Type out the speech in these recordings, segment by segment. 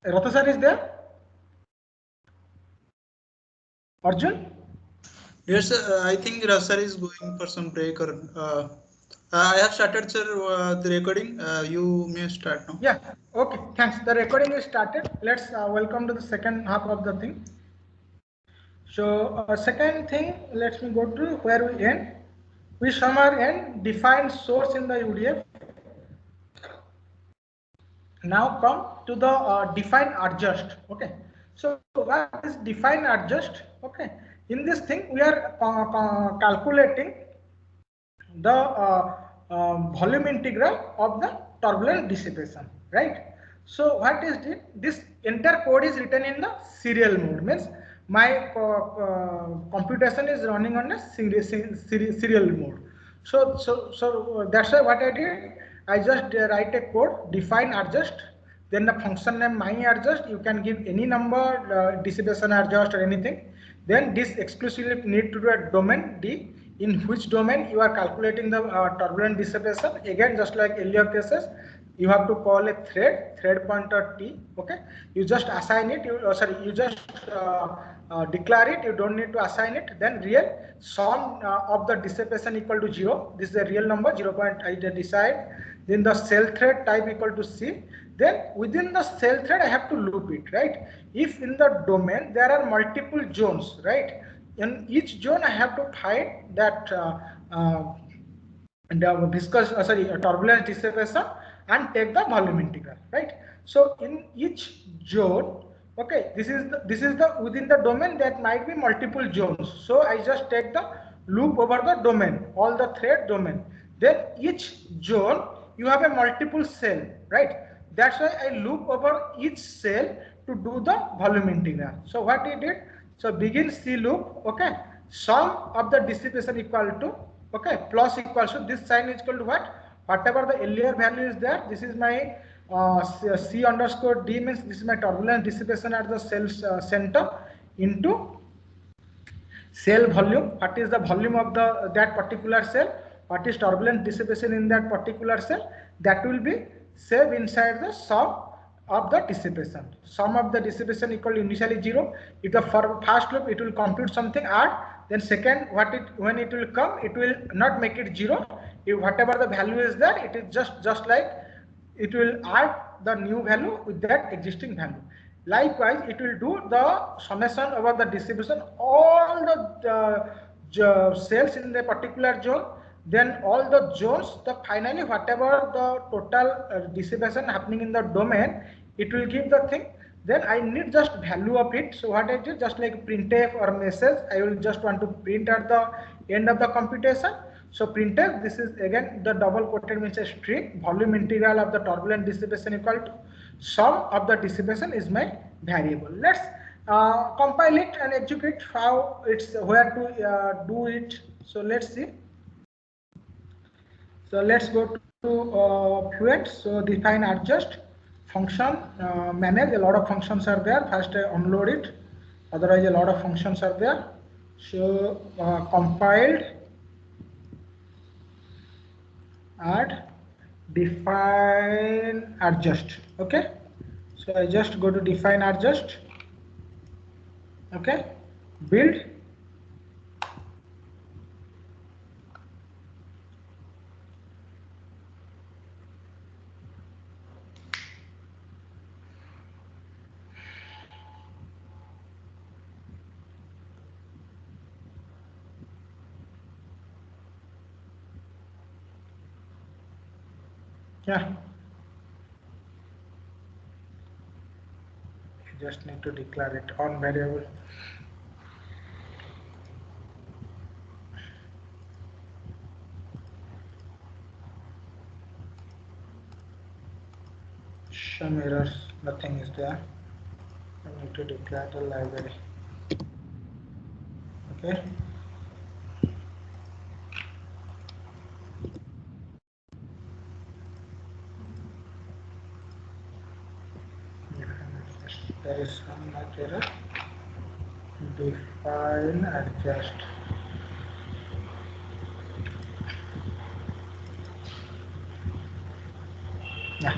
Ratha sir is there? Arjun? Yes, I think Rasar is going for some break or I have started, sir, the recording. You may start now. Yeah. Okay. Thanks. The recording is started. Let's welcome to the second half of the thing. So second thing, let me go to where we end. We somewhere end define source in the UDF. Now come to the define adjust. Okay. So what is define adjust? Okay. In this thing we are calculating the volume integral of the turbulent dissipation, right? So what is it? This entire code is written in the serial mode, means my computation is running on a serial mode. So that's why what I did, I just write a code, define adjust, then the function name my adjust, you can give any number, dissipation adjust or anything. Then this exclusively need to do a domain D, in which domain you are calculating the turbulent dissipation. Again, just like earlier cases, you have to call a thread pointer T. Okay, you just assign it, you just declare it, you don't need to assign it. Then real sum of the dissipation equal to 0, this is a real number, 0. I decide. Then the cell thread type equal to C. Then within the cell thread I have to loop it, right? If in the domain there are multiple zones, right, in each zone I have to find that the viscous turbulence dissipation and take the volume integral, right? So in each zone, okay, this is the within the domain that might be multiple zones, so I just take the loop over the domain, all the thread domain. Then each zone you have a multiple cell, right? That's why I loop over each cell to do the volume integral. So what we did, so begin C loop, okay, sum of the dissipation equal to, okay, plus equals to, this sign is equal to what, whatever the earlier value is there, this is my C underscore D, means this is my turbulence dissipation at the cell center, into cell volume, what is the volume of the that particular cell, what is turbulent dissipation in that particular cell, that will be saved inside the sum of the dissipation. Sum of the dissipation equal to initially 0. If the first loop it will compute something, add, then second what it, when it will come, it will not make it 0. If whatever the value is there, it is just like it will add the new value with that existing value. Likewise, it will do the summation over the distribution, all the cells in the particular zone, then all the zones, the finally whatever the total dissipation happening in the domain, it will give the thing. Then I need just value of it. So what I did, just like printf or message, I will just want to print at the end of the computation. So printf, this is again the double quoted means a string, volume integral of the turbulent dissipation equal to sum of the dissipation is my variable. Let's compile it and execute how it's where to do it. So let's see. So let's go to Fluent. So define adjust function, manage, a lot of functions are there. First unload it, otherwise a lot of functions are there. So compiled, add, define adjust. Okay, so I just go to define adjust. Okay, build, yeah, you just need to declare it on variable. Some errors, nothing is there. I need to declare the library. Okay. There is some much error. Define adjust. Yeah.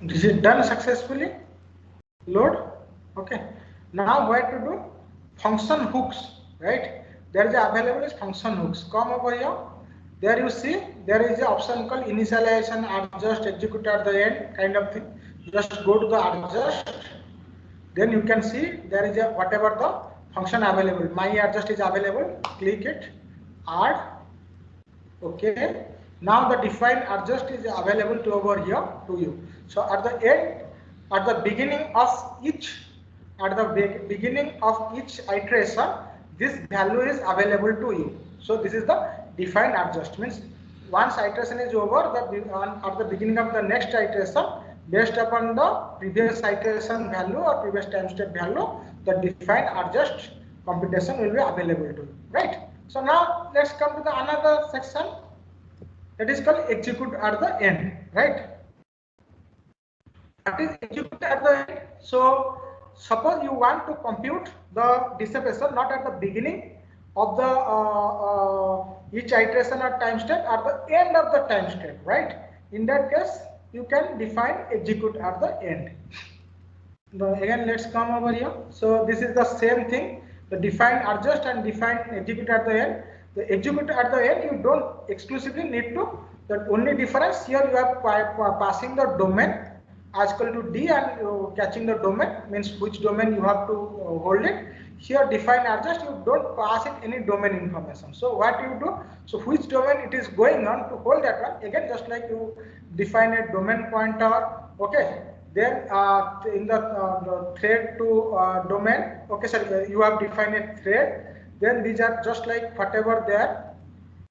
This is done successfully. Load. Okay. Now what to do? Function hooks, right? There is available is function hooks. Come over here. There you see there is an option called initialization, adjust, execute at the end kind of thing. Just go to the adjust. Then you can see there is a whatever the function available. My adjust is available. Click it. Add. Okay. Now the define adjust is available to over here to you. So at the end, at the beginning of each iteration, this value is available to you. So this is the define adjust, means once iteration is over, at the beginning of the next iteration, based upon the previous iteration value or previous time step value, the define adjust computation will be available to you, right? So now let's come to the another section that is called execute at the end, right? What is execute at the end? So suppose you want to compute the dissipation not at the beginning of the each iteration or time step, at the end of the time step, right? In that case, you can define execute at the end. Again, let's come over here. So this is the same thing. The define adjust and define execute at the end. The execute at the end, you don't exclusively need to. The only difference here, you are passing the domain as equal to D and catching the domain, means which domain you have to hold it. Here define adjust, you don't pass it any domain information. So what you do, so which domain it is going on, to hold that one, again just like you define a domain pointer, okay. Then in the thread to domain, okay, sorry, you have defined a thread. Then these are just like whatever there,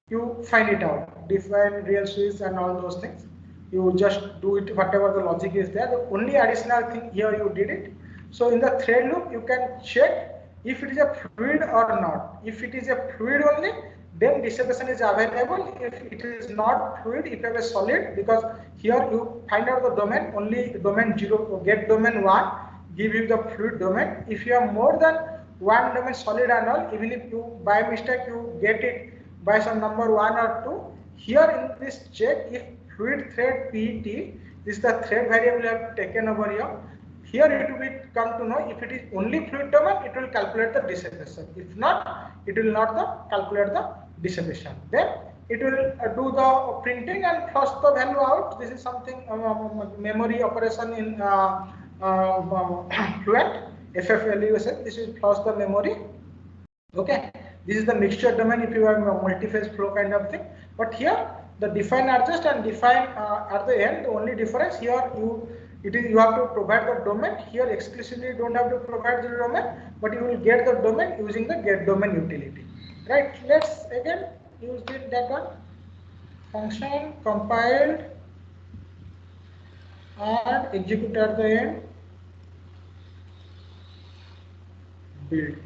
you find it out, define real switch and all those things. You just do it whatever the logic is there. The only additional thing here you did it. So in the thread loop, you can check if it is a fluid or not. If it is a fluid only, then dissipation is available. If it is not fluid, if you have a solid, because here you find out the domain, only domain 0, get domain 1, give you the fluid domain. If you have more than one domain solid and all, even if you by mistake you get it by some number 1 or 2, here in this check, if fluid thread PET, this is the thread variable you have taken over here. Here it will come to know if it is only fluid domain, it will calculate the dissipation. If not, it will not calculate the dissipation. Then it will do the printing and flush the value out. This is something memory operation in Fluent FFLUSN. This will flush the memory. Okay, this is the mixture domain if you have a multi-phase flow kind of thing. But here the define adjust and define at the end, the only difference here you have to provide the domain. Here explicitly you don't have to provide the domain, but you will get the domain using the get domain utility, right? Let's again use that one. Function compiled and execute at the end, build.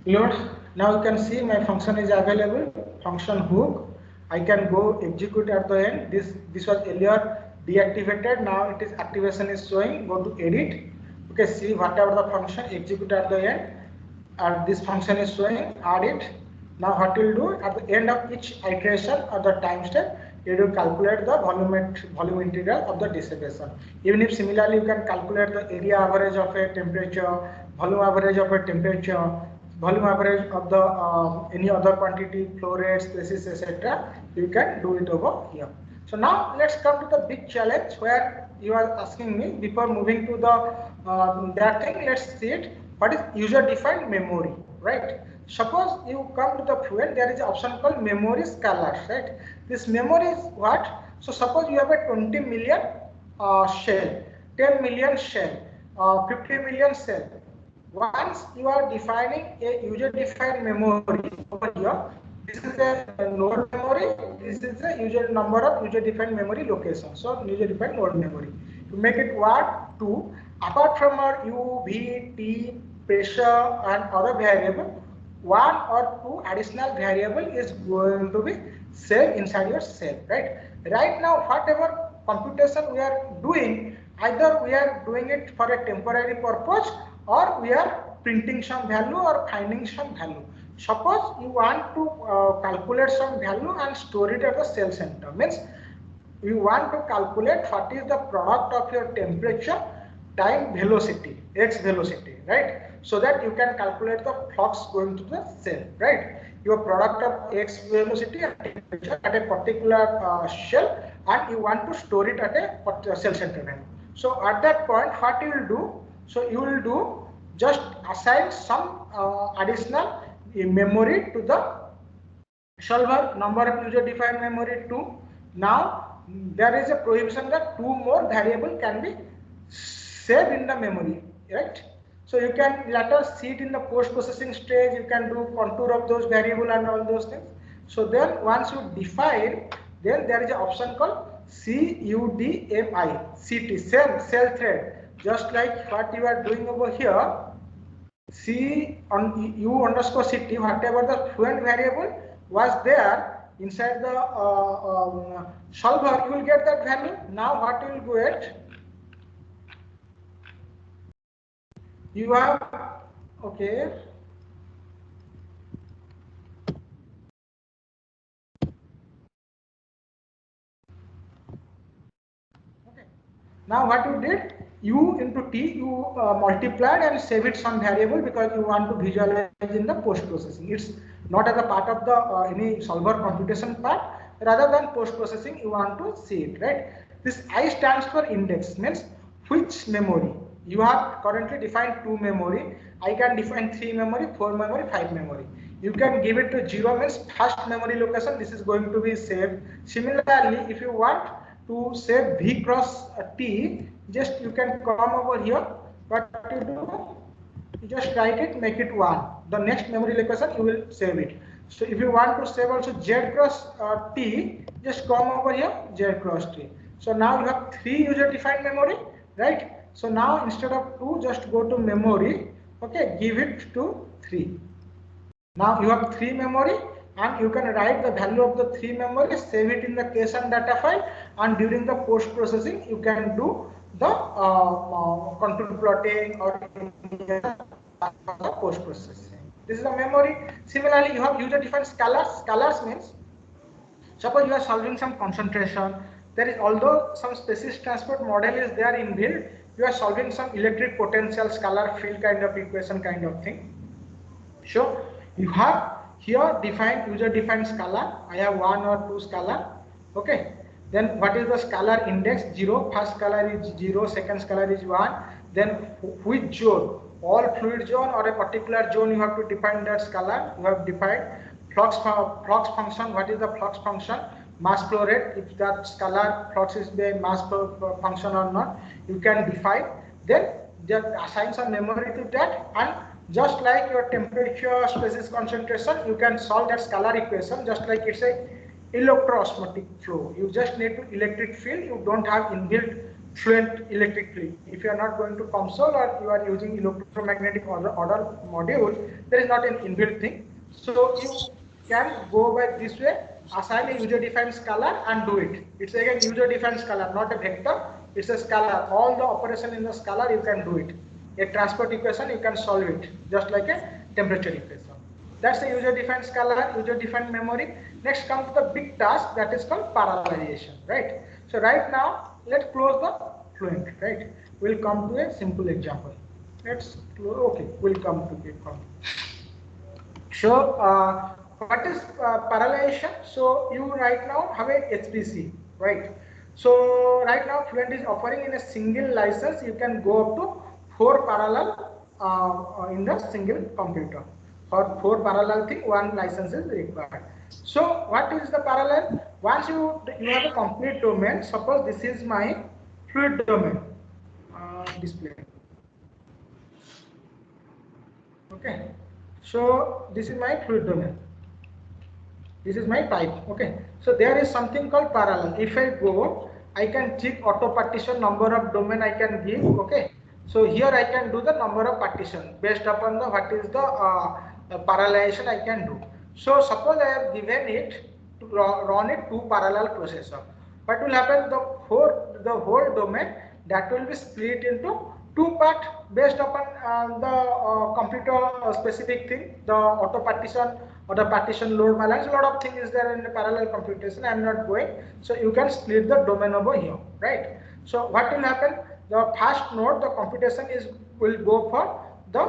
Load. Now you can see my function is available. Function hook. I can go execute at the end. This was earlier deactivated. Now it is activation is showing. Go to edit. Okay, see whatever the function execute at the end. And this function is showing. Add it. Now what will do at the end of each iteration or the time step, it will calculate the volume integral of the dissipation. Even if similarly you can calculate the area average of a temperature, volume average of a temperature, volume average of the any other quantity, flow rates, species, etc. You can do it over here. So now let's come to the big challenge where you are asking me before moving to the that thing. Let's see it. What is user-defined memory, right? Suppose you come to the Fluent, there is an option called memory scalars, right? This memory is what? So suppose you have a 20 million shell, 10 million shell, 50 million cell. Once you are defining a user-defined memory over here, this is a node memory, this is the user number of user-defined memory location. So user-defined node memory. To make it what? 2. Apart from our U, V, T, pressure and other variable, one or two additional variable is going to be saved inside your cell, right? Right now, whatever computation we are doing, either we are doing it for a temporary purpose or we are printing some value or finding some value. Suppose you want to calculate some value and store it at the cell center. Means you want to calculate what is the product of your temperature time velocity, x velocity, right? So that you can calculate the flux going to the cell, right? Your product of x velocity and temperature at a particular shell, and you want to store it at a cell center value. So at that point, what you will do? So you will do just assign some additional memory to the solver, number of user defined memory 2. Now there is a prohibition that 2 more variable can be saved in the memory, right? So you can later see it in the post processing stage, you can do contour of those variable and all those things. So then once you define, then there is an option called CUDMI, CT, same cell thread, just like what you are doing over here. C on U underscore CT, whatever the fluent variable was there inside the solver, you will get that value. Now what you will get? You have, okay. Now what you did, U into T, you multiplied and save it some variable because you want to visualize in the post processing. It's not as a part of the any solver computation part. Rather than post processing, you want to see it, right? This I stands for index, means which memory. You have currently defined 2 memory. I can define 3 memory, 4 memory, 5 memory. You can give it to 0, means first memory location. This is going to be saved. Similarly, if you want to save V cross T, just you can come over here. What you do? You just write it, make it 1. The next memory location you will save it. So if you want to save also Z cross T, just come over here, Z cross T. So now you have 3 user defined memory, right? So now instead of 2, just go to memory, okay, give it to 3. Now you have 3 memory, and you can write the value of the 3 memory, save it in the cache and data file, and during the post processing you can do the contour plotting or post processing. This is the memory. Similarly, you have user defined scalars. Scalars means, suppose you are solving some concentration, there is, although some species transport model is there inbuilt, you are solving some electric potential scalar field kind of equation kind of thing. So you have here defined user defined scalar. I have 1 or 2 scalar. Okay. Then what is the scalar index? 0. First scalar is 0. Second scalar is 1. Then which zone? All fluid zone or a particular zone, you have to define that scalar. You have defined flux function. What is the flux function? Mass flow rate. If that scalar flux is the mass flow function or not, you can define. Then just assign some memory to that, and just like your temperature, species concentration, you can solve that scalar equation just like it's a electroosmotic flow. You just need to electric field. You don't have inbuilt fluent electric field. If you are not going to COMSOL or you are using electromagnetic order module, there is not an inbuilt thing. So you can go by this way, assign a user defined scalar and do it. It's again user defined scalar, not a vector. It's a scalar. All the operation in the scalar you can do it. A transport equation you can solve it just like a temperature equation. That's the user defined scalar, user defined memory. Next comes the big task that is called parallelization, right? So right now let's close the fluent, right? We'll come to a simple example. Let's close. Okay, we'll come to it. So what is parallelization? So you right now have a HPC, right? So right now Fluent is offering in a single license you can go up to 4 parallel in the single computer. For 4 parallel thing, 1 license is required. So what is the parallel? Once you have a complete domain, suppose this is my fluid domain display. Okay, so this is my fluid domain. This is my type. Okay, so there is something called parallel. If I go, I can check auto partition number of domain I can give. Okay, so here I can do the number of partition based upon the what is the parallelization I can do. So suppose I have given it to run it two parallel processor. What will happen? The whole domain that will be split into two parts based upon the computer specific thing, the auto partition or the partition load balance. A lot of things is there in the parallel computation. I am not going. So you can split the domain over here, right? So what will happen? The first node, the computation will go for the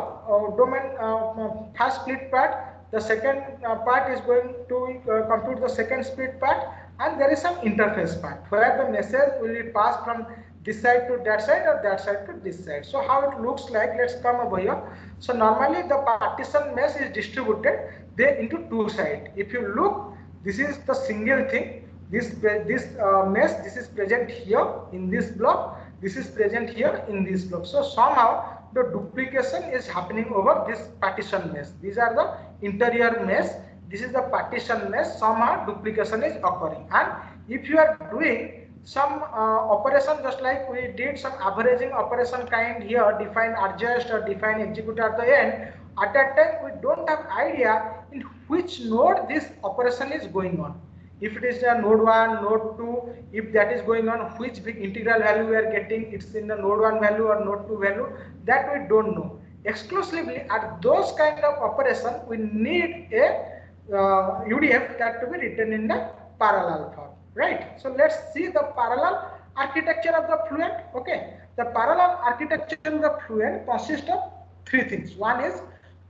domain first split part. The second part is going to compute the second split part, and there is some interface part where the message will be passed from this side to that side or that side to this side. So how it looks like, let's come over here. So normally the partition mesh is distributed there into two sides. If you look, this is the single thing. This mesh, this is present here in this block, this is present here in this block. So somehow the duplication is happening over this partition mesh. These are the interior mesh, this is the partition mesh. Somehow duplication is occurring, and if you are doing some operation just like we did some averaging operation kind here, define adjust or define execute at the end, at that time we don't have idea in which node this operation is going on. If it is a node 1, node 2, if that is going on, which big integral value we are getting, it's in the node 1 value or node 2 value, that we don't know. Exclusively at those kind of operation, we need a UDF that to be written in the parallel form, right? So let's see the parallel architecture of the Fluent. Okay, the parallel architecture of the Fluent consists of three things. One is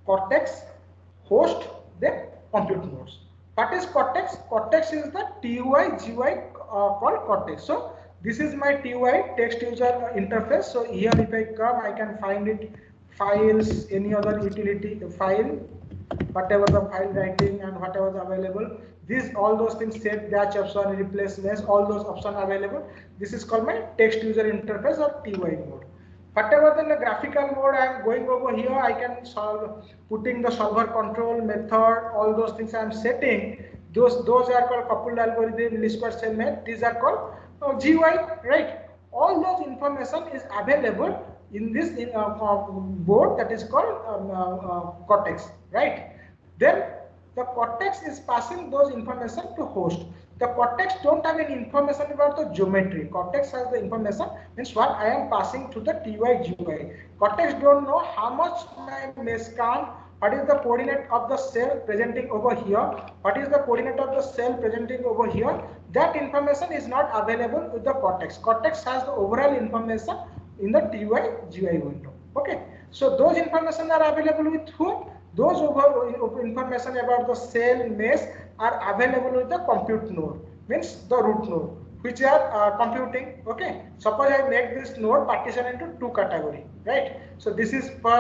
Cortex, host, then compute nodes. What is Cortex? Cortex is the TUI GUI called Cortex. So this is my TUI, text user interface. So here if I come, I can find it, files, any other utility file, whatever the file writing and whatever is available. These all those things, set, batch option, replace mesh, all those options available. This is called my text user interface or TUI mode. Whatever in the graphical mode I am going over here, I can solve, putting the solver control method, all those things I am setting. Those are called coupled algorithm, least square cell method. These are called GUI, right? All those information is available in this board that is called Cortex, right? Then the Cortex is passing those information to host. The Cortex don't have any information about the geometry. Cortex has the information, means what I am passing to the TUI GUI. Cortex don't know how much my mesh count, what is the coordinate of the cell presenting over here, what is the coordinate of the cell presenting over here. That information is not available with the Cortex. Cortex has the overall information in the TUI GUI window. Okay, so those information are available with whom? Those information about the cell mesh are available with the compute node, means the root node, which are computing. Okay, suppose I make this node partition into two category, right? So this is for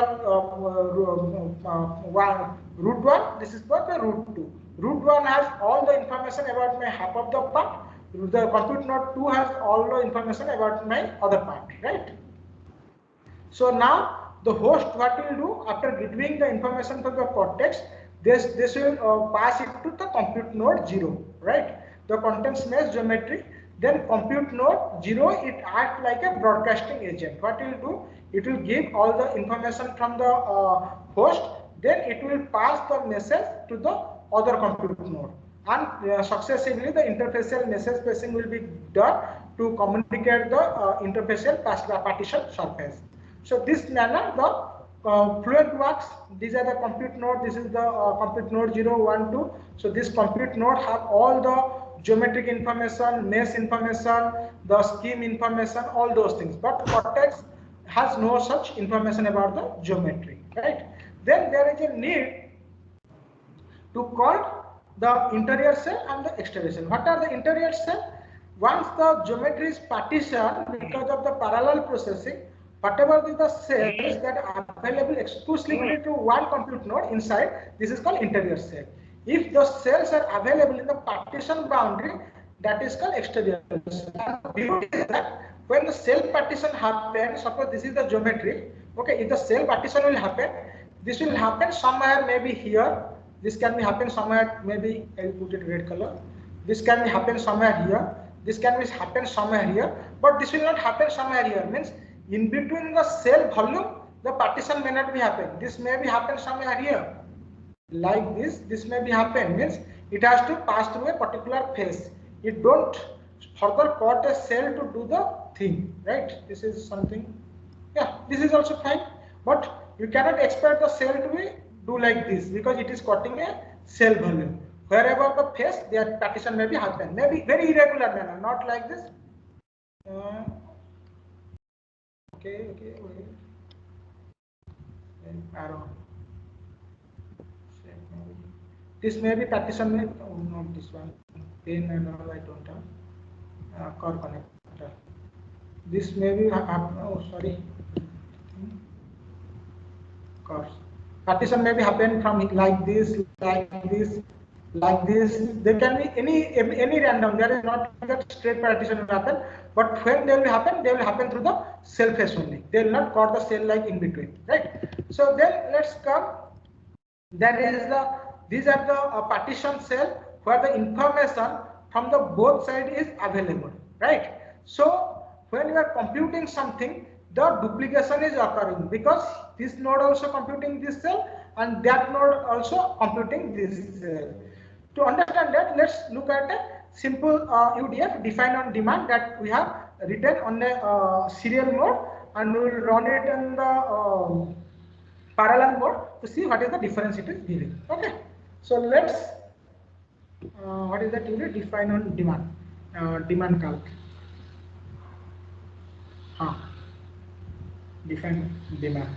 root 1, this is for the root 2. Root 1 has all the information about my half of the part. The compute node 2 has all the information about my other part, right? So now the host, what will do after giving the information to the Cortex, this will pass it to the compute node 0, right? The contents mesh geometry. Then compute node 0, it acts like a broadcasting agent. What it will do? It will give all the information from the host. Then it will pass the message to the other compute node. And successively the interfacial message passing will be done to communicate the interfacial partition surface. So this manner the Fluent works. These are the compute node. This is the compute node 0, 1, 2. So this compute node have all the geometric information, mesh information, the scheme information, all those things. But Cortex has no such information about the geometry, right? Then there is a need to call the interior cell and the exterior cell. What are the interior cell? Once the geometry is partitioned because of the parallel processing, whatever the cells that are available exclusively to one compute node inside, this is called interior cell. If those cells are available in the partition boundary, that is called exterior cell. The beauty is that when the cell partition happens, suppose this is the geometry, okay, if the cell partition will happen, this will happen somewhere maybe here, this can be happen somewhere, maybe I'll put it red color, this can be happen somewhere here, this can be happen somewhere here, but this will not happen somewhere here, means in between the cell volume, the partition may not be happen. This may be happen somewhere here. like this may be happen, means it has to pass through a particular phase. It don't further cut a cell to do the thing, right? This is something, yeah, this is also fine, but you cannot expect the cell to be do like this because it is cutting a cell volume. Wherever the phase, their partition may be happen, maybe very irregular manner, not like this. Okay, wait. Arrow. This may be partition, oh, not this one. Pin and all I don't have. Core connector. This may be, oh sorry. Course. Partition may be happen from like this, like this, like this. There can be any random. There is not that straight partition will happen. But when they will happen through the cell phase only. They will not cut the cell like in between, right? So then let's come. There is these are the partition cell where the information from the both side is available, right? So when you are computing something, the duplication is occurring because this node also computing this cell and that node also computing this cell. To understand that, let's look at a simple UDF define on demand that we have written on a serial mode, and we will run it in the parallel mode to see what is the difference it is giving. Okay, so let's what is that unit? Define on demand, demand calc. Define demand.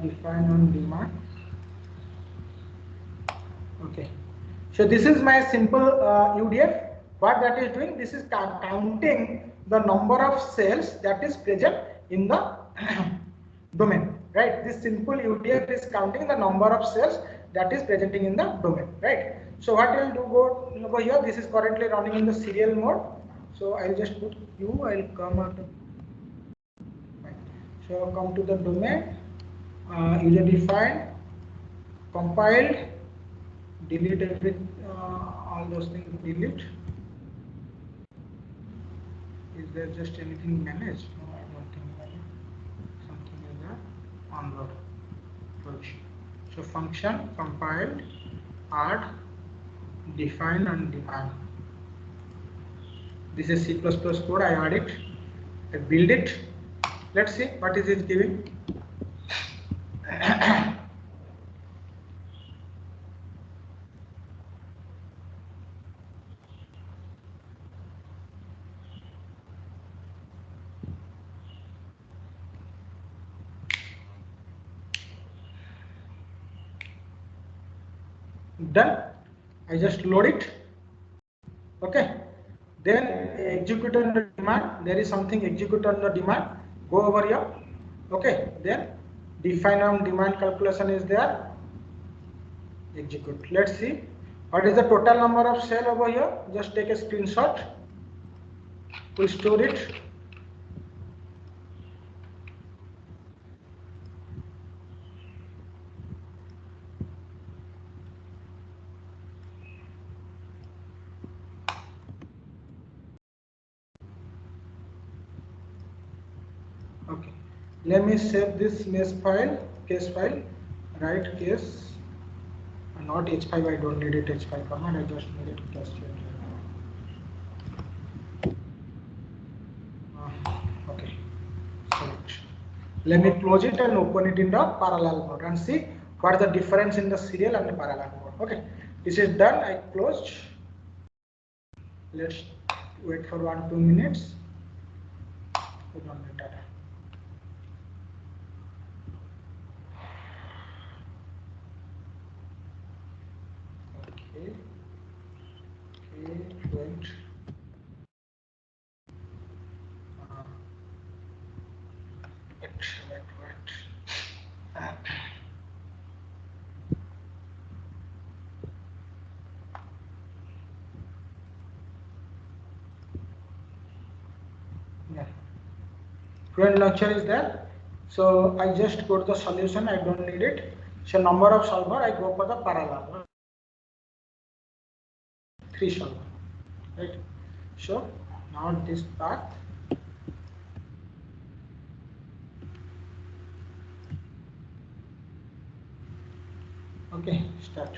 Define on demand. Okay, so this is my simple UDF. What that is doing? This is counting the number of cells that is present in the domain, right? This simple UDF is counting the number of cells that is presenting in the domain, right? So what we'll do, go over here. This is currently running in the serial mode. So I'll just put U. I'll come out. So come to the domain, user defined, compiled, delete all those things. Delete. Is there just anything managed? No, I don't think managed. Something is there. Onload. So function compiled, add, define and demand. This is C++ code. I add it. I build it. Let's see what is it giving. Done. I just load it. Okay. Then execute on the demand. There is something execute on the demand. Go over here. Okay. Then define on demand calculation is there. Execute. Let's see what is the total number of cell over here. Just take a screenshot. We store it. Okay, let me save this mesh file, case file, write case, not H5, I don't need it H5 format, I just need it case okay, select. Let me close it and open it in the parallel mode and see what is the difference in the serial and the parallel mode. Okay, this is done, I closed. Let's wait for 1-2 minutes. Put on the data. Okay, wait. Yeah. Fluent launcher is there. So I just go to the solution, I don't need it. So number of solver, I go for the parallel. 3 solver. Right. So now this path. Okay, start.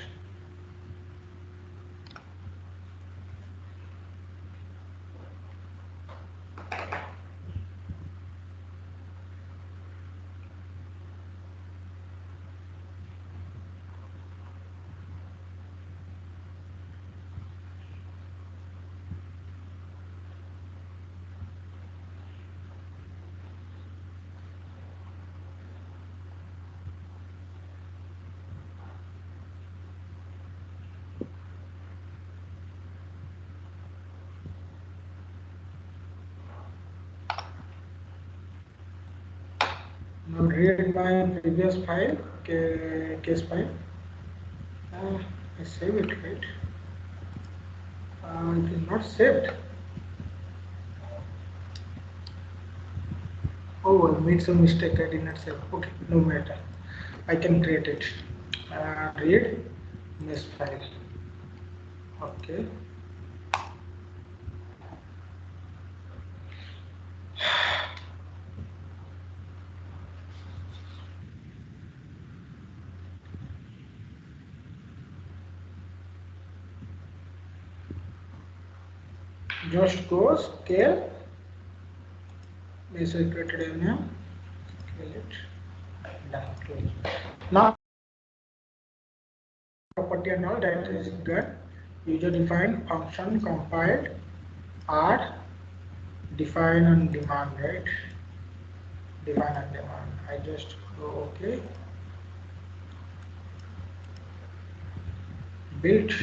Now read my previous file, case file. I save it, right? It is not saved. Oh, I made some mistake. I did not save. Okay, no matter. I can create it. Read this file. Okay. Just go scale. This is created in here. Scale it. Done. Close. Now property and all that is good. User defined function compiled add define and demand, right? Define and demand. I just go okay. Build.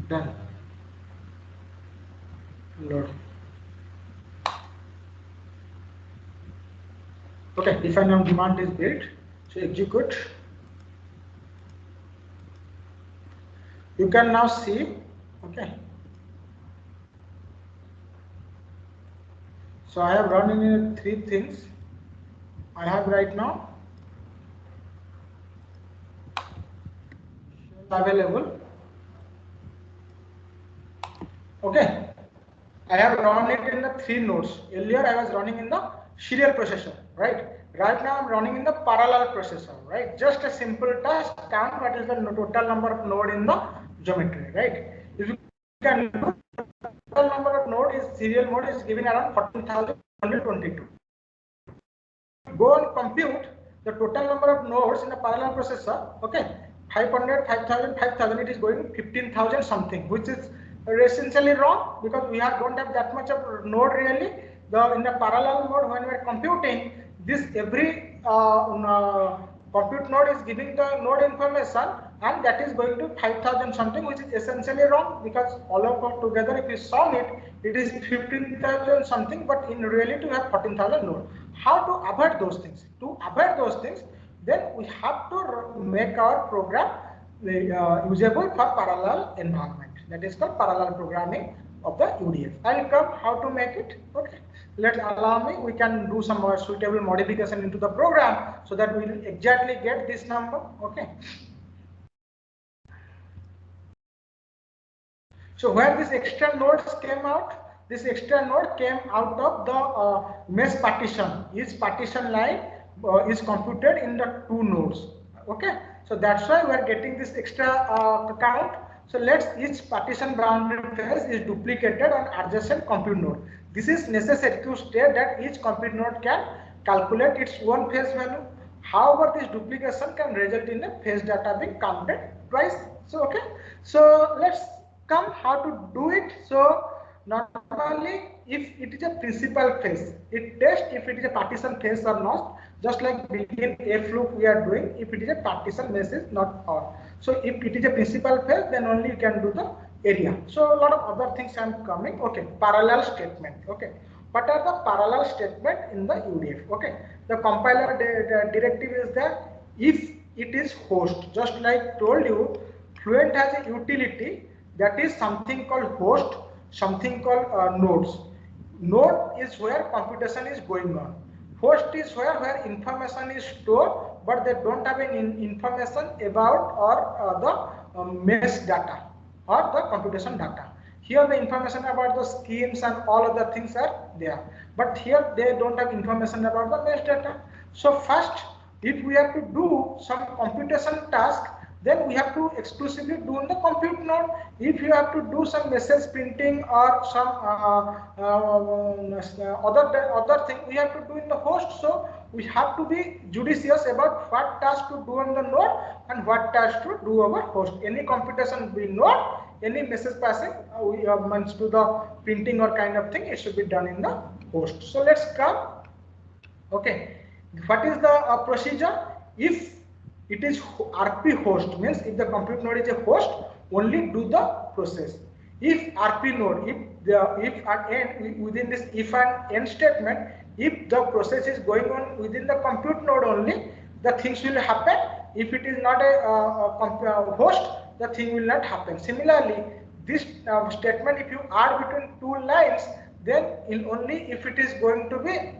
Done. Load. Okay, define and demand is built. So execute. You can now see, okay. So I have run in three things. I have right now available. Okay. I have run it in the three nodes. Earlier I was running in the serial processor, right? Right now I'm running in the parallel processor, right? Just a simple task count what is the total number of node in the geometry, right? If you can do the total number of node is serial mode is given around 14,122. Go and compute the total number of nodes in the parallel processor, okay? 500, 5,000, 5,000, it is going 15,000 something, which is essentially wrong because we don't have that much of node really. In the parallel mode, when we are computing this, every compute node is giving the node information, and that is going to 5,000 something, which is essentially wrong because all of together, if you sum it, it is 15,000 something, but in reality we have 14,000 node. How to avoid those things? To avoid those things, then we have to make our program usable for parallel environment. That is called parallel programming of the UDF. I will come how to make it. Okay, allow me. We can do some more suitable modification into the program so that we will exactly get this number. Okay. So where this extra nodes came out, this extra node came out of the mesh partition. Each partition line is computed in the two nodes. Okay, so that's why we are getting this extra count. So each partition boundary phase is duplicated on adjacent compute node. This is necessary to state that each compute node can calculate its own phase value. However, this duplication can result in a phase data being counted twice. So okay, so let's come how to do it. So normally, if it is a principal phase, it tests if it is a partition phase or not. Just like begin F loop we are doing, if it is a partition phase is not on. So if it is a principal phase, then only you can do the area. So a lot of other things are coming. Okay, parallel statement. Okay, what are the parallel statement in the UDF? Okay, the compiler directive is that if it is host, just like told you, Fluent has a utility that is something called host, something called nodes. Node is where computation is going on. Host is where information is stored but they don't have any information about or the mesh data or the computation data. Here the information about the schemes and all other things are there, but here they don't have information about the mesh data. So first, if we have to do some computation task, then we have to exclusively do in the compute node. If you have to do some message printing or some other thing, we have to do in the host. So we have to be judicious about what task to do on the node and what task to do over host. Any computation we node, any message passing means to the printing or kind of thing, it should be done in the host. So let's come. Okay, what is the procedure? If it is RP host, means if the compute node is a host, only do the process. If RP node, if an end within this if and end statement, if the process is going on within the compute node only, the things will happen. If it is not a host, the thing will not happen. Similarly, this statement, if you add between two lines, then only if it is going to be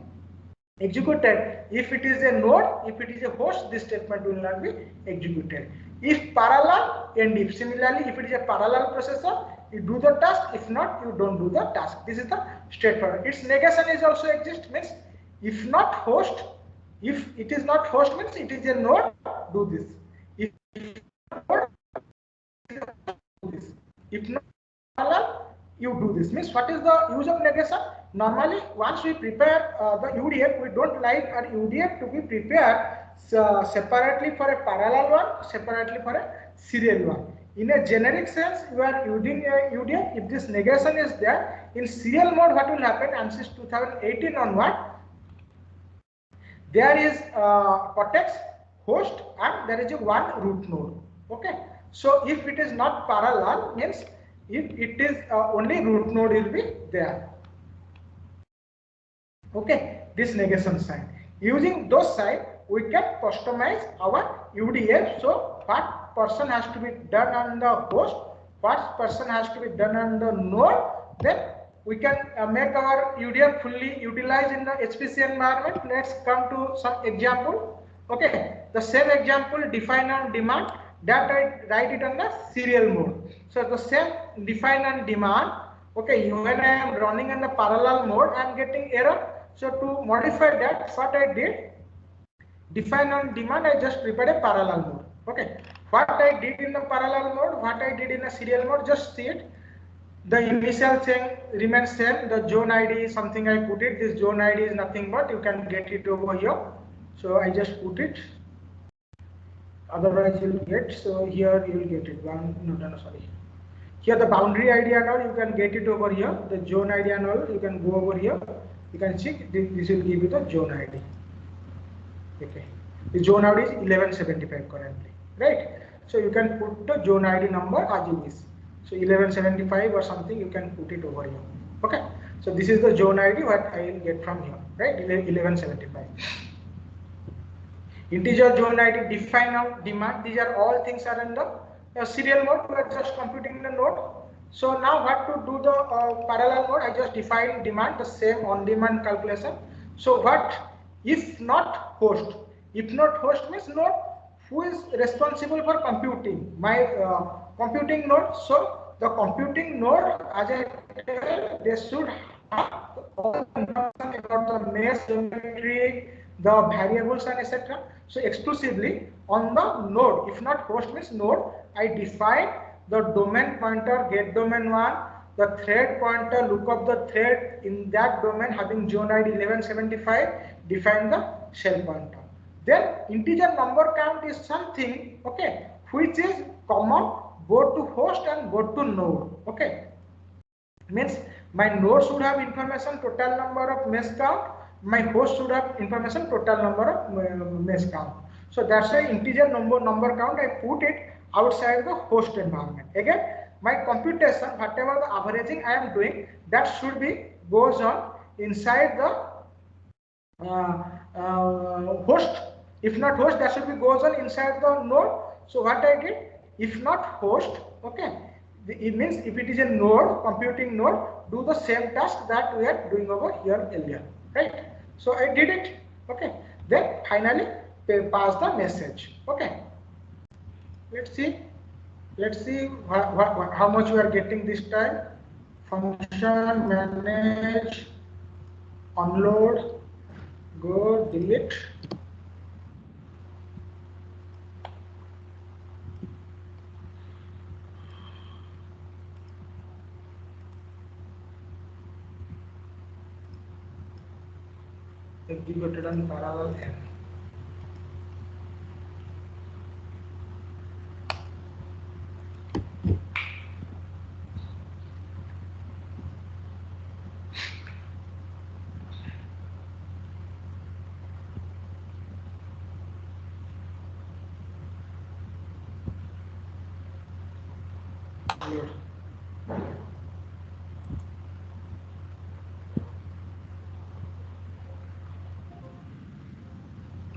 executed. If it is a node, if it is a host, this statement will not be executed. If parallel and if, similarly, if it is a parallel processor, you do the task. If not, you don't do the task. This is the straightforward. Its negation is also exist, means if not host, if it is not host, means it is a node, do this. If not, do this. If not parallel, you do this. Means what is the use of negation? Normally, once we prepare the UDF, we don't like our UDF to be prepared separately for a parallel one, separately for a serial one. In a generic sense, you are using a UDF. If this negation is there, in serial mode, what will happen? And since 2018 onward, there is Cortex, host, and there is a one root node. Okay. So if it is not parallel, means if it is only root node will be there. Okay, this negation sign. Using those signs, we can customize our UDF. So what person has to be done on the host, what person has to be done on the node, then we can make our UDF fully utilized in the HPC environment. Let's come to some example. Okay, the same example, define on demand, that I write it on the serial mode. So the same define on demand. Okay, when I am running in the parallel mode, I am getting error. So to modify that, what I did, define on demand, I just prepared a parallel mode. Okay, what I did in the parallel mode, what I did in a serial mode, just see it. The initial thing remains same. The zone ID is something I put it. This zone ID is nothing but you can get it over here. So I just put it. Otherwise you'll get. So here you will get it. Sorry. Here the boundary ID and all you can get it over here. The zone ID and all you can go over here. You can check. This will give you the zone ID. Okay. The zone ID is 1175 currently, right? So you can put the zone ID number as you wish. So 1175 or something, you can put it over here. Okay. So this is the zone ID what I will get from here, right? 1175. Integer zone ID, define out demand. These are all things are in the serial mode. We are just computing the node. So now what to do the parallel mode? I just define demand, the same on demand calculation. So what if not host? If not host means node. Who is responsible for computing? My computing node. So the computing node, as I tell, they should have all the information about the mesh geometry, the variables and etc. So exclusively on the node. If not host means node, I define the domain pointer, get domain 1, the thread pointer, look up the thread in that domain having zone ID 1175, define the shell pointer. Then integer number count is something, okay, which is common both to host and both to node. Okay, means my node should have information total number of mesh count, my host should have information total number of mesh count. So that's why integer number count I put it outside the host environment. Again, my computation, whatever the averaging I am doing, that should be goes on inside the host. If not host, that should be goes on inside the node. So what I did, if not host, okay, it means if it is a node, computing node, do the same task that we are doing over here earlier, right? So I did it, okay. Then finally, pass the message. Okay, let's see how much we are getting this time. Function manage, unload, go delete. Executed on parallel n. Load.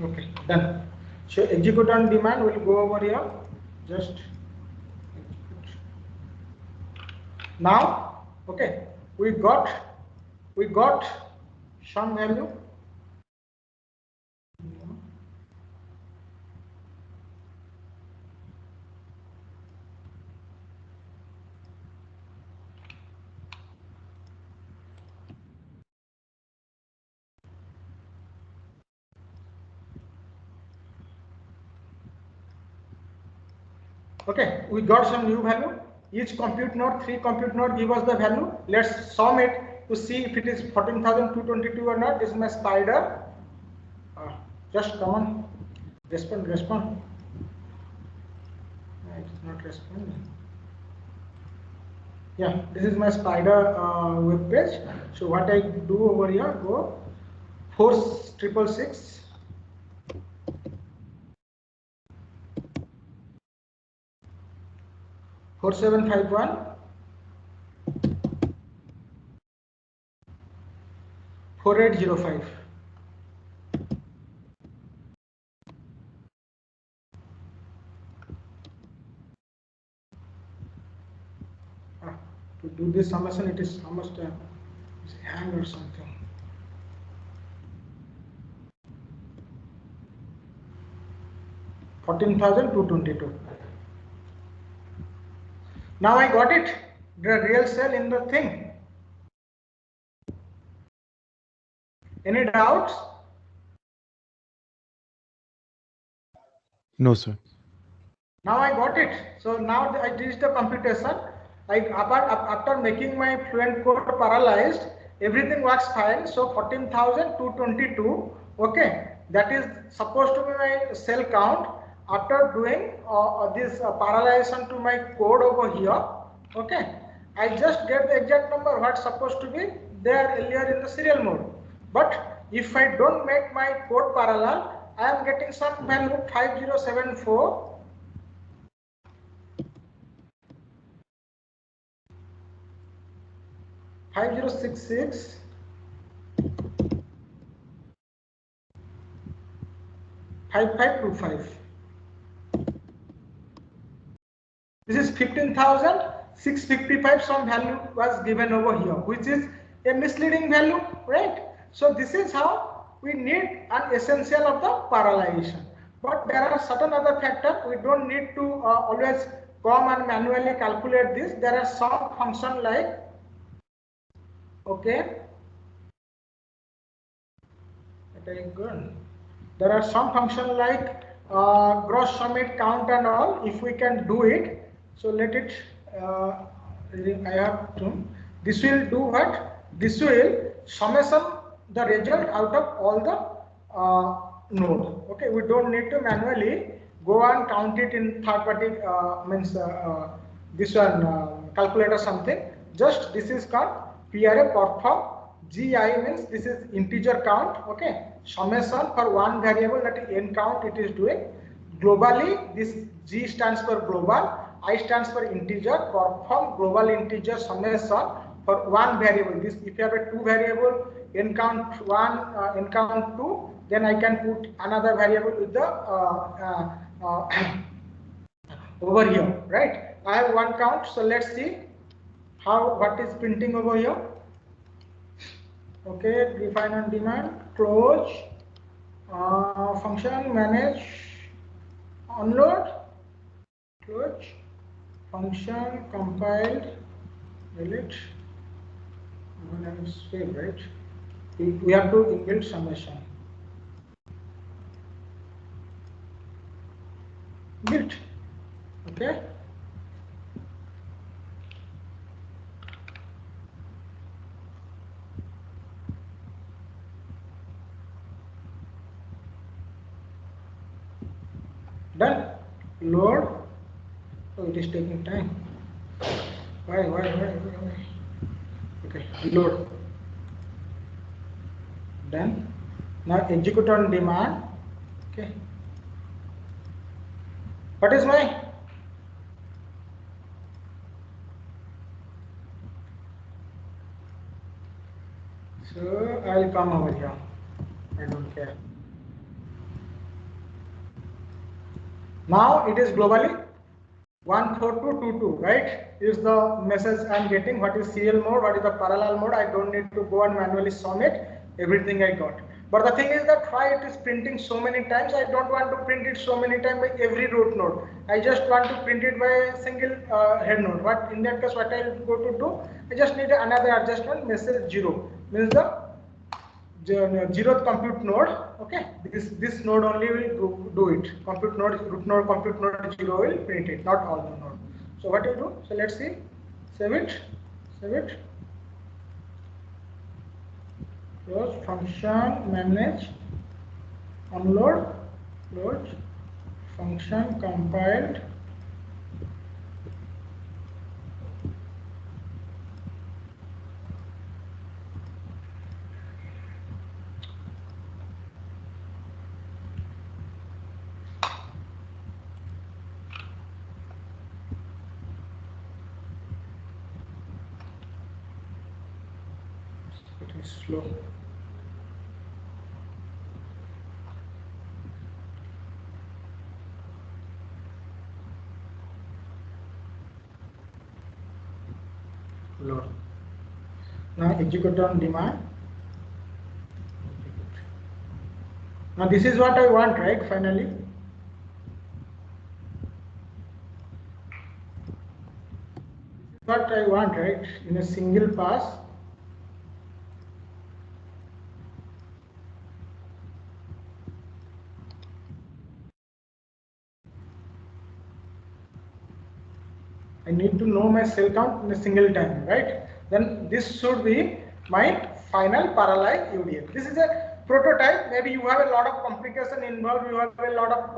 Okay, done. So execute on demand will go over here. Just execute. Now, okay, we got some value. Okay, we got some new value. Each compute node, 3 compute node give us the value. Let's sum it to see if it is 14,222 or not. This is my spider. Just come on, respond. It's not responding. Yeah, this is my spider web page. So what I do over here, go force 666. 4751 4805. To do this summation, it is how much time? It's hang or something. $14,222. Now I got it. The real cell in the thing. Any doubts? No, sir. Now I got it. So now I did the computation. After making my fluent code parallelized, everything works fine. So 14,222. Okay, that is supposed to be my cell count. After doing this parallelization to my code over here, okay, I just get the exact number what's supposed to be there earlier in the serial mode. But if I don't make my code parallel, I am getting some value 5074. 5066 5525. This is 15,655. Some value was given over here, which is a misleading value, right? So this is how we need an essential of the parallelization. But there are certain other factors. We don't need to always come and manually calculate this. There are some function like, okay, good. There are some function like gross summit count and all. If we can do it, so let it. I have to. This will do what? This will summation the result out of all the node. Okay, we don't need to manually go and count it in third party means this one calculator something. Just this is called PRA perform. GI means this is integer count. Okay, summation for one variable, that is n count, it is doing. Globally, this G stands for global, I stands for integer. Perform global integer summation for one variable. This, if you have a two variable, n count 1, n count 2, then I can put another variable with the over here, right? I have one count, so let's see what is printing over here. Okay, define on demand, close, Function manage unload close function compiled delete save, right? We have to inbuilt summation built. Okay. Done. Load. Oh, it is taking time. Why? Okay, reload. Done. Now execute on demand. Okay. What is my? So I'll come over here. I don't care. Now it is globally 14222, right? Is the message I'm getting. What is CL mode? What is the parallel mode? I don't need to go and manually sum it. Everything I got. But the thing is that why it is printing so many times? I don't want to print it so many times by every root node. I just want to print it by a single head node. What in that case, what I go to do? I just need another adjustment. Message 0 means the zeroth compute node. Okay, this node only will do it. Compute node, root node, compute node 0 will print it, not all the node. So what you do? So let's see. Save it. Close function manage unload load function compiled it is slow. Load. Now execute on demand. Now this is what I want, right? Finally. What I want, right? In a single pass. I need to know my cell count in a single time, right? Then this should be my final parallel UDF. This is a prototype. Maybe you have a lot of complication involved. You have a lot of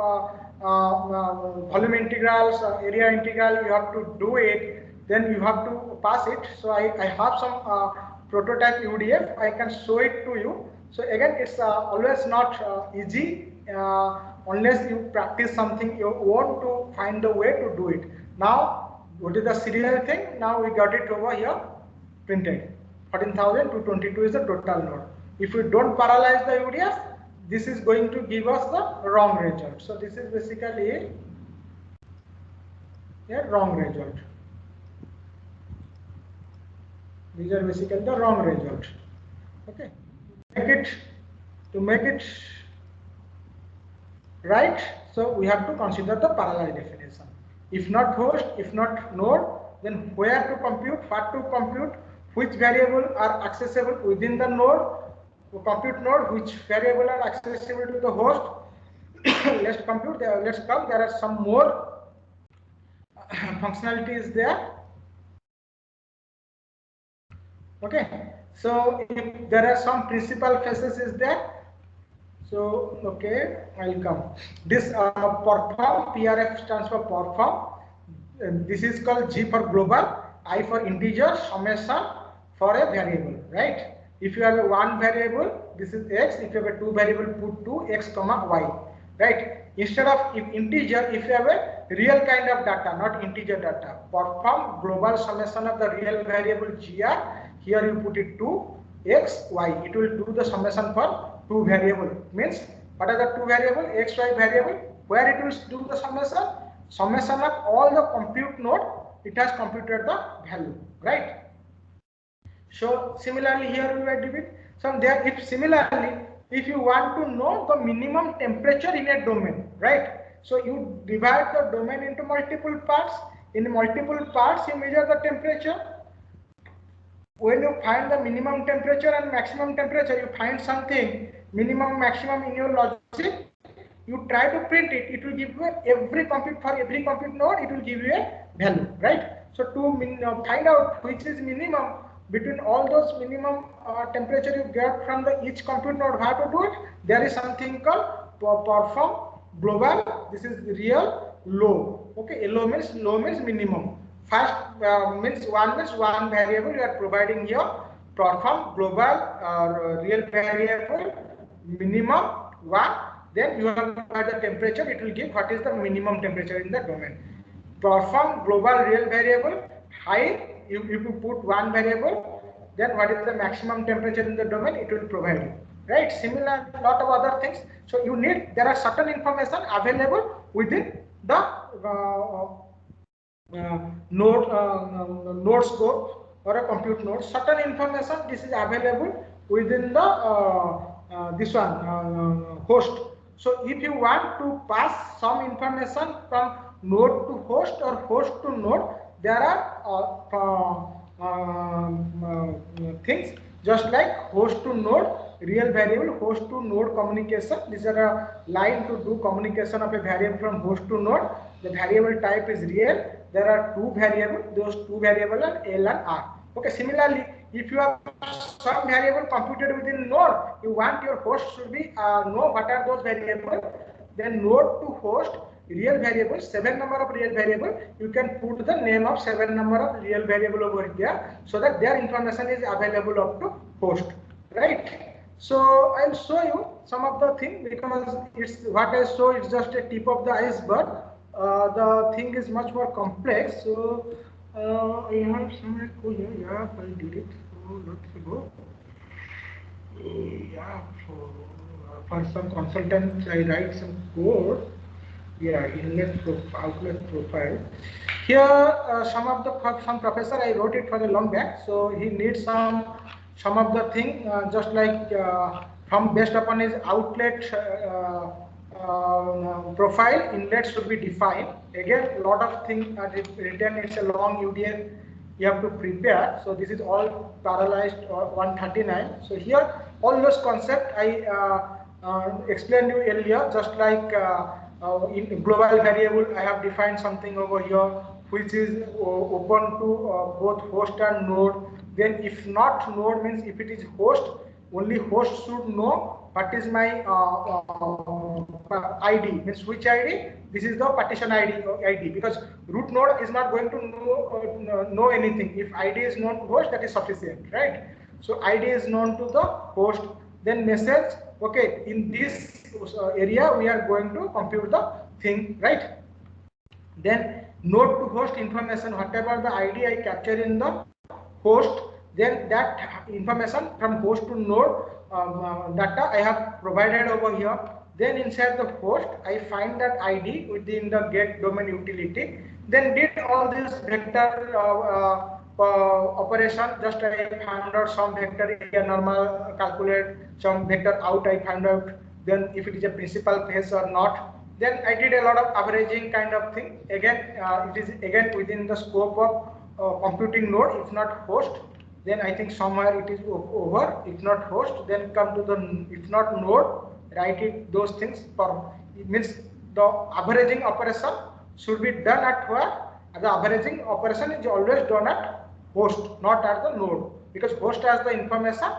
volume integrals, area integral. You have to do it. Then you have to pass it. So I have some prototype UDF. I can show it to you. So again, it's always not easy unless you practice something. You want to find a way to do it. Now, what is the serial thing? Now we got it over here printed. 14,222 is the total node. If we don't parallelize the UDF, this is going to give us the wrong result. So this is basically a wrong result. These are basically the wrong result. Okay. To make it right, so we have to consider the parallel definition. If not host, if not node, then where to compute, what to compute, which variable are accessible within the node, compute node, which variable are accessible to the host. Let's compute. Let's come. There are some more functionalities there. Okay. So if there are some principal phases is there. So, okay, I'll come. This perform, PRF stands for perform. This is called G for global, I for integer, summation for a variable, right? If you have a one variable, this is X. If you have a two variable, put 2 X comma Y, right? Instead of integer, if you have a real kind of data, not integer data, perform global summation of the real variable GR. Here you put it 2 X, Y. It will do the summation for two variable. Means what are the two variable? X, Y variable. Where it will do the summation of all the compute node. It has computed the value, right? So similarly here we will do it. So there, if similarly if you want to know the minimum temperature in a domain, right? So you divide the domain into multiple parts. In multiple parts, you measure the temperature. When you find the minimum temperature and maximum temperature, you find something minimum, maximum in your logic. You try to print it. It will give you every compute for every compute node. It will give you a value, right? So to find out which is minimum between all those minimum temperature you get from the each compute node, how to do it? There is something called perform global. This is real low. Okay, low means minimum. First means one variable you are providing here. Perform global real variable minimum one. Then you have to add the temperature. It will give what is the minimum temperature in the domain. Perform global real variable high. If you put one variable, then what is the maximum temperature in the domain? It will provide you. Right? Similar lot of other things. So you need, there are certain information available within the node scope or a compute node. Certain information this is available within the this one host. So if you want to pass some information from node to host or host to node, there are things just like host to node, real variable, host to node communication. These are a line to do communication of a variable from host to node. The variable type is real. There are two variables. Those two variables are L and R. Okay. Similarly, if you have some variable computed within node, you want your host should be know what are those variables. Then node to host real variable, 7 number of real variable, you can put the name of 7 number of real variable over here, so that their information is available up to host, right? So I'll show you some of the thing, because it's what I show, it's just a tip of the iceberg. The thing is much more complex. So I have some code here. Yeah, I did it. So let's go. Yeah, for some consultants, I write some code. Yeah, inlet outlet profile. Here, some professor, I wrote it for a long back. So he needs some of the thing, just like from based upon his outlet profile, inlet should be defined. Again, a lot of things are written. It's a long UDF. You have to prepare. So this is all parallelized 139. So here, all those concepts I explained you earlier, just like in global variable, I have defined something over here which is open to both host and node. Then if not node means if it is host, only host should know what is my ID, means which ID. This is the partition ID, because root node is not going to know anything. If ID is known to host, that is sufficient, right? So ID is known to the host. Then message, okay, in this area we are going to compute the thing, right? Then node to host information, whatever the ID I capture in the host, then that information from host to node data I have provided over here. Then inside the host, I find that ID within the get domain utility. Then did all this vector operation. Just I found out some vector area normal, calculate some vector out. I found out then if it is a principal phase or not. Then I did a lot of averaging kind of thing. Again, it is again within the scope of computing node. If not host, then I think somewhere it is over. If not host, then come to the if not node. Write it those things. For it means the averaging operation should be done at where? The averaging operation is always done at host, not at the node, because host has the information.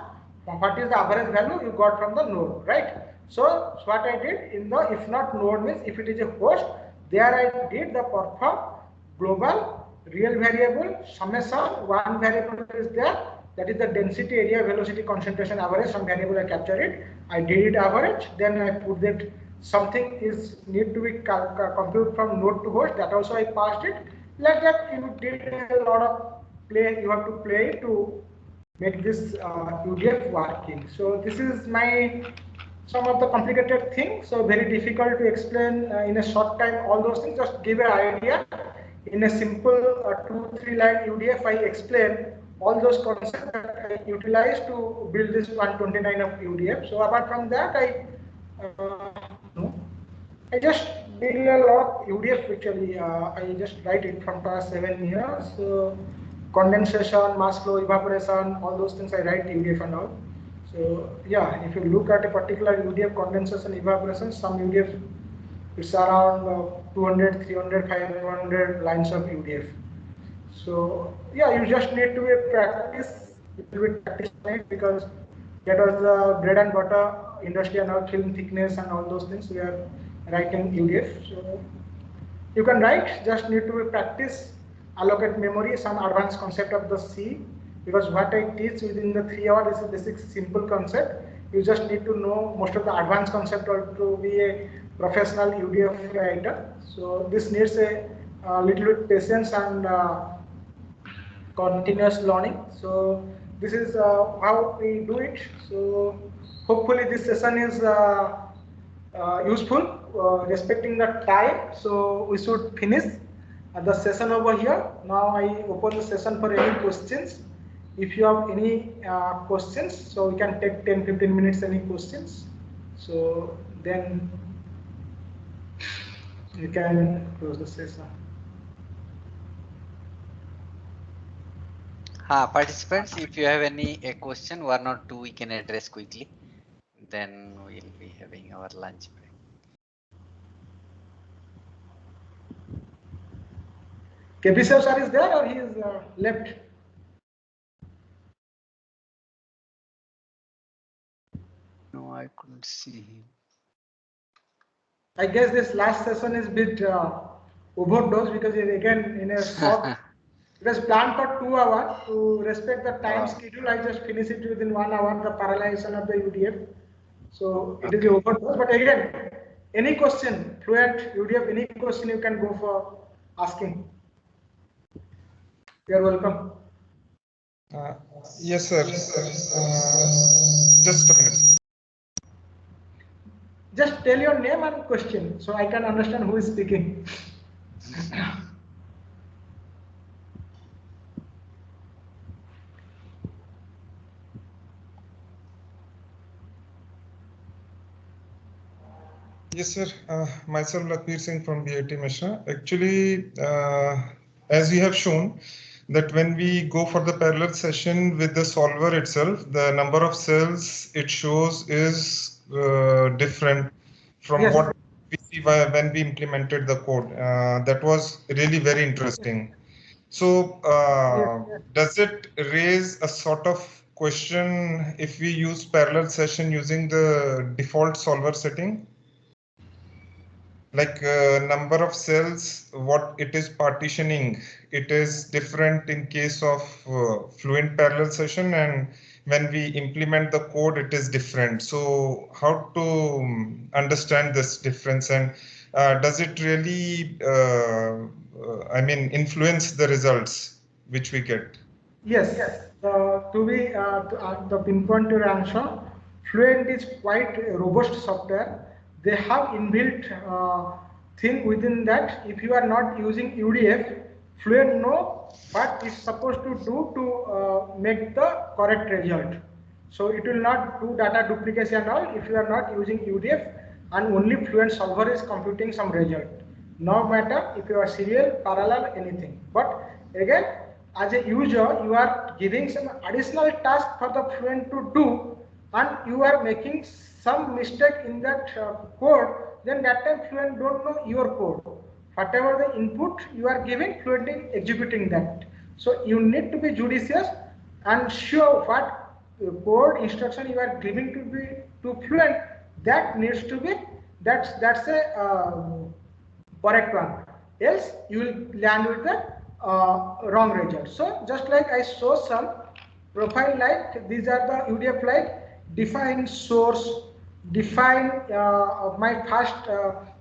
What is the average value you got from the node, right? So what I did in the if not node means if it is a host, there I did the perform global real variable summation. One variable is there, that is the density, area, velocity, concentration, average. Some variable I capture it. I did it average. Then I put that something is need to be compute from node to host. That also I passed it. Like that, you did a lot of play. You have to play to make this UDF working. So this is my some of the complicated things. So very difficult to explain in a short time. All those things, just give an idea. In a simple 2-3 line UDF, I explain all those concepts that I utilized to build this 129 of UDF. So apart from that, I just build a lot of UDF actually. I just write it from past 7 years. Condensation, mass flow, evaporation, all those things I write UDF and all. So yeah, if you look at a particular UDF condensation, evaporation, some UDF it's around 200, 300, 500 lines of UDF. So yeah, you just need to be practice, because that was the bread and butter industry and our film thickness and all those things we are writing UDF. So you can write, just need to be practice, allocate memory, some advanced concept of the C, because what I teach within the 3 hours is a basic simple concept. You just need to know most of the advanced concept or to be a professional UDF writer. So this needs a little bit patience and continuous learning. So this is how we do it. So hopefully this session is useful, respecting the time. So we should finish the session over here. Now I open the session for any questions. If you have any questions, so we can take 10-15 minutes any questions. So then you can close the session. Participants, if you have any question, 1 or 2 we can address quickly. Then we'll be having our lunch break. KP sir is there or he is left? No, I couldn't see him. I guess this last session is a bit overdosed because it again in a short. It was planned for 2 hours. To respect the time schedule, I just finish it within 1 hour, the parallelization of the UDF. So it is overdosed. But again, any question, fluent UDF, any question you can go for asking. You are welcome. Yes, sir. Just a minute. Just tell your name and question so I can understand who is speaking. Yes, sir. Myself, Lakbir Singh from BIT Mishra. Actually, as you have shown, that when we go for the parallel session with the solver itself, the number of cells it shows is different from what we see when we implemented the code. That was really very interesting. So does it raise a sort of question if we use parallel session using the default solver setting? Like number of cells, what it is partitioning, it is different in case of fluent parallel session, and when we implement the code, it is different. So how to understand this difference, and does it really, influence the results which we get? Yes, to pinpoint your answer, Fluent is quite a robust software. They have inbuilt thing within that. If you are not using UDF, Fluent know what it's supposed to do to make the correct result. So it will not do data duplication and all if you are not using UDF, and only Fluent solver is computing some result. No matter if you are serial, parallel, anything. But again, as a user, you are giving some additional task for the Fluent to do, and you are making some mistake in that code, then that time Fluent don't know your code. Whatever the input you are giving, Fluent is executing that. So you need to be judicious and sure what code instruction you are giving to Fluent, that needs to be, that's a correct one. Else you will land with the wrong result. So just like I show some profile, like these are the UDF, like define source, define my first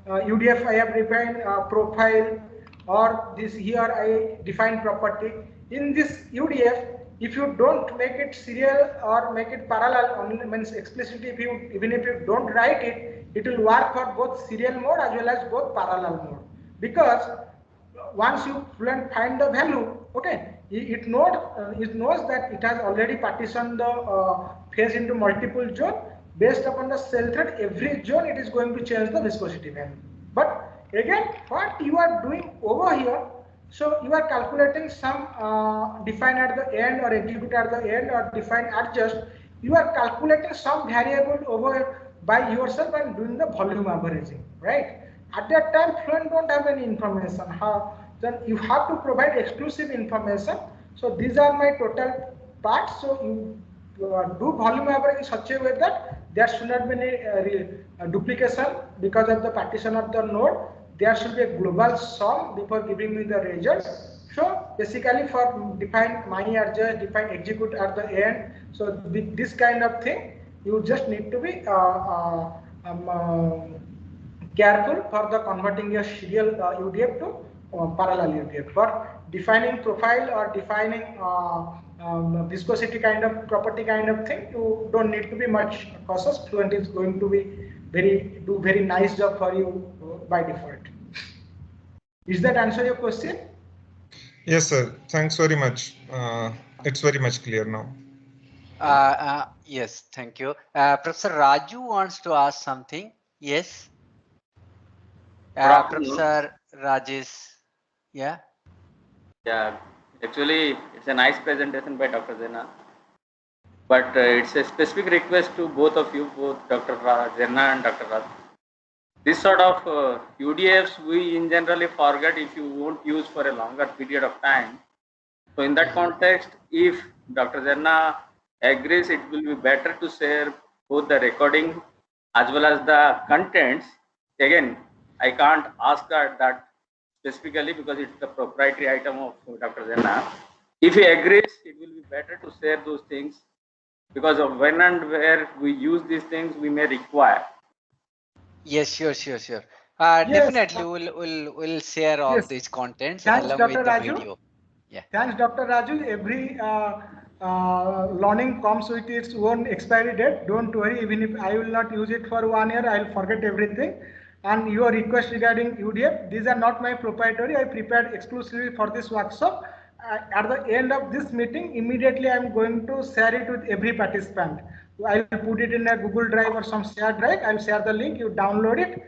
UDF I have defined profile, or this here I define property. In this UDF, if you don't make it serial or make it parallel, only means explicitly, if you even if you don't write it, it will work for both serial mode as well as both parallel mode. Because once you find the value, okay, it knows that it has already partitioned the phase into multiple zone. Based upon the cell thread, every zone it is going to change the viscosity value. But again, what you are doing over here, so you are calculating some define at the end or execute at the end or define adjust. You are calculating some variable over by yourself and doing the volume averaging, right? At that time, Fluent don't have any information. How then you have to provide exclusive information. So these are my total parts. So you do volume average in such a way that there should not be any duplication because of the partition of the node. There should be a global sum before giving me the result. So basically for define my adjust, define execute at the end. So with this kind of thing, you just need to be careful for the converting your serial UDF to parallel UDF. For defining profile or defining viscosity kind of property kind of thing, you don't need to be much cautious. Fluent is going to be do very nice job for you by default. Is that answer your question? Yes, sir. Thanks very much. It's very much clear now. Yes, thank you. Professor Raju wants to ask something. Yes. Professor Rajesh. Yeah. Yeah, actually, it's a nice presentation by Dr. Zena. But it's a specific request to both of you, both Dr. Zena and Dr. Raj. This sort of UDFs we in generally forget if you won't use for a longer period of time. So in that context, if Dr. Zena agrees, it will be better to share both the recording as well as the contents. Again, I can't ask that specifically because it's the proprietary item of Dr. Zena. If he agrees, it will be better to share those things because of when and where we use these things, we may require. Yes, sure. Yes. Definitely, we'll share all Yes. these contents Thanks, along Dr. with the Raju. video. Yeah. Thanks, Dr. Raju. Every learning comes with its own expiry date. Don't worry, even if I will not use it for 1 year, I will forget everything. And your request regarding UDF, these are not my proprietary. I prepared exclusively for this workshop. At the end of this meeting, immediately I am going to share it with every participant. I will put it in a Google Drive or some shared drive. I will share the link. You download it.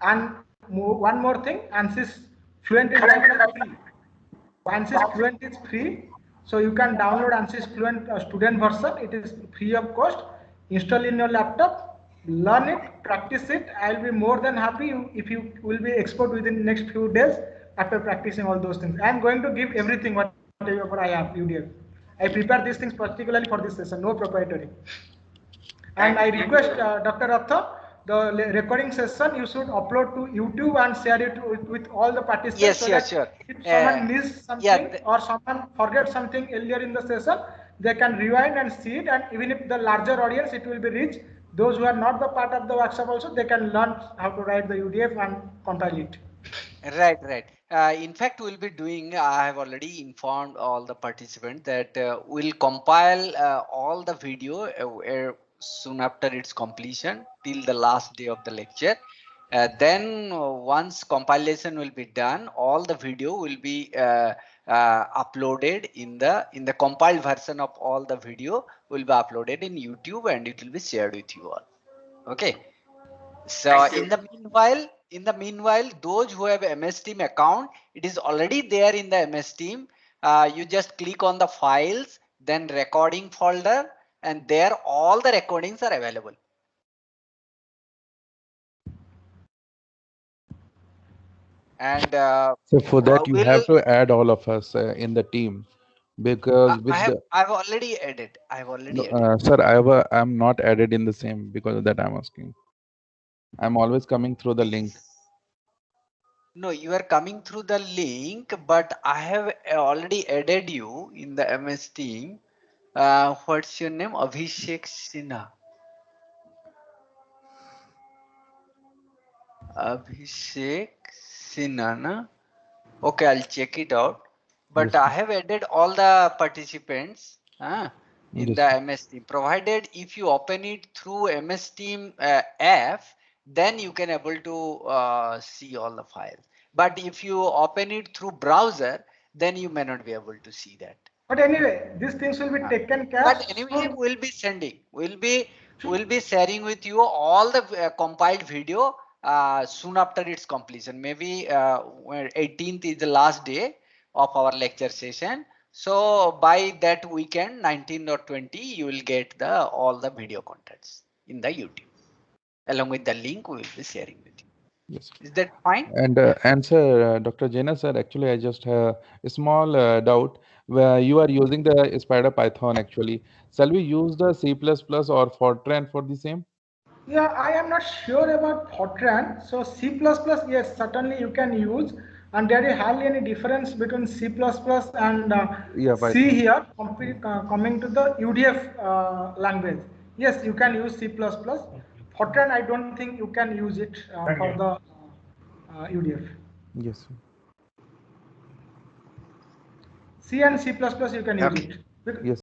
And one more thing, ANSYS Fluent is right now free. ANSYS Fluent is free, so you can download ANSYS Fluent student version. It is free of cost. Install in your laptop, learn it, practice it. I'll be more than happy if you will be expert within the next few days after practicing all those things. I'm going to give everything whatever I have UDF. I prepare these things particularly for this session, no proprietary. And I request Dr. Ratha, the recording session you should upload to YouTube and share it with all the participants. Yes, so sure, that sure. If someone missed something or someone forget something earlier in the session, they can rewind and see it. And even if the larger audience, it will be reached. Those who are not the part of the workshop also, they can learn how to write the UDF and compile it. Right. In fact, we'll be doing, I have already informed all the participants that we'll compile all the video soon after its completion till the last day of the lecture. Then once compilation will be done, all the video will be uploaded in the compiled version of all the video will be uploaded in YouTube and it will be shared with you all. Okay. So in the meanwhile, those who have MS Team account, it is already there in the MS Team. You just click on the files, then recording folder, and there all the recordings are available. And so for that you have to add all of us in the team, because I've already added. Sir, I'm not added in the same, because of that I'm asking. I'm always coming through the link. No, you are coming through the link, but I have already added you in the MS Team. What's your name? Abhishek Sinha. Abhishek Sinha, na? Okay, I'll check it out. But I have added all the participants in the MS Team. Provided if you open it through MS Team app, then you can able to see all the files. But if you open it through browser, then you may not be able to see that. But anyway, these things will be taken care. But anyway, we'll be sending, we'll be sharing with you all the compiled video soon after its completion. Maybe when 18th is the last day of our lecture session. So by that weekend, 19 or 20, you will get the all the video contents in the YouTube. Along with the link, we will be sharing with you. Yes. Is that fine? And sir, Dr. Jaina sir, actually, I just have a small doubt where you are using the Spider Python actually. Shall we use the C++ or Fortran for the same? Yeah, I am not sure about Fortran. So C++, yes, certainly you can use, and there is hardly any difference between C++ and Yeah, C Python. here. Coming to the UDF language, yes, you can use C++. Fortran, I don't think you can use it for the UDF. Yes, sir. C and C++ you can use Okay. it. Yes.